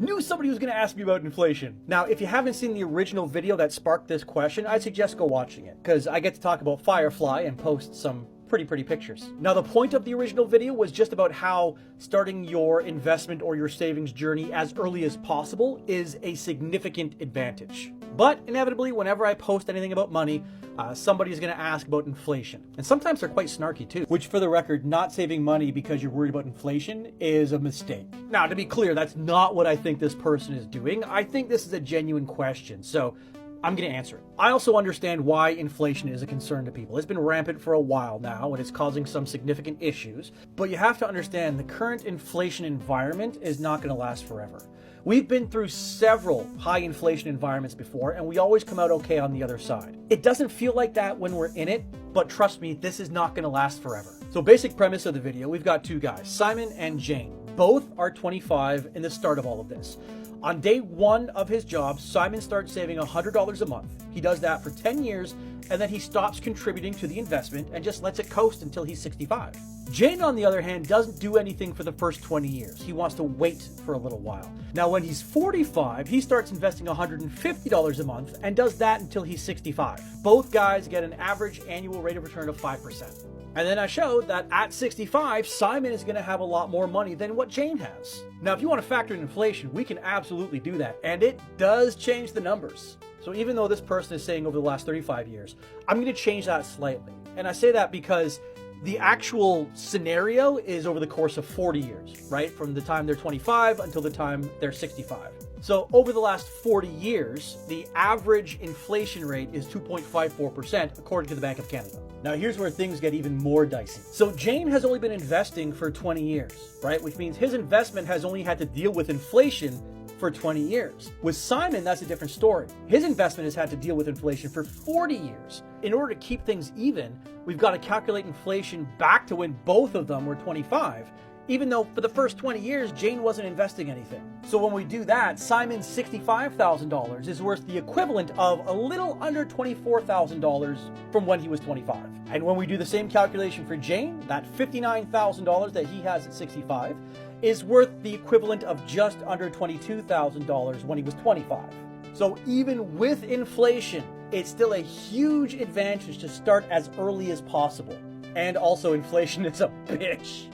Knew somebody was going to ask me about inflation. Now, if you haven't seen the original video that sparked this question, I'd suggest go watching it, because I get to talk about Firefly and post some pretty pictures. Now, the point of the original video was just about how starting your investment or your savings journey as early as possible is a significant advantage. But inevitably, whenever I post anything about money, somebody's going to ask about inflation. And sometimes they're quite snarky too, which, for the record, not saving money because you're worried about inflation is a mistake. Now, to be clear, that's not what I think this person is doing. I think this is a genuine question, so I'm going to answer it. I also understand why inflation is a concern to people. It's been rampant for a while now, and it's causing some significant issues. But you have to understand the current inflation environment is not going to last forever. We've been through several high inflation environments before, and we always come out okay on the other side. It doesn't feel like that when we're in it, but trust me, this is not going to last forever. So basic premise of the video, we've got two guys, Simon and Jane. Both are 25 in the start of all of this. On day one of his job, Simon starts saving $100 a month. He does that for 10 years, and then he stops contributing to the investment and just lets it coast until he's 65. Jane, on the other hand, doesn't do anything for the first 20 years. He wants to wait for a little while. Now, when he's 45, he starts investing $150 a month and does that until he's 65. Both guys get an average annual rate of return of 5%. And then I showed that at 65, Simon is going to have a lot more money than what Jane has. Now, if you want to factor in inflation, we can absolutely do that. And it does change the numbers. So even though this person is saying over the last 35 years, I'm going to change that slightly. And I say that because the actual scenario is over the course of 40 years, right? From the time they're 25 until the time they're 65. So over the last 40 years, the average inflation rate is 2.54%, according to the Bank of Canada. Now, here's where things get even more dicey. So Jane has only been investing for 20 years, right? Which means his investment has only had to deal with inflation for 20 years. With Simon, that's a different story. His investment has had to deal with inflation for 40 years. In order to keep things even, we've got to calculate inflation back to when both of them were 25, even though for the first 20 years, Jane wasn't investing anything. So when we do that, Simon's $65,000 is worth the equivalent of a little under $24,000 from when he was 25. And when we do the same calculation for Jane, that $59,000 that he has at 65 is worth the equivalent of just under $22,000 when he was 25. So even with inflation, it's still a huge advantage to start as early as possible. And also, inflation is a bitch.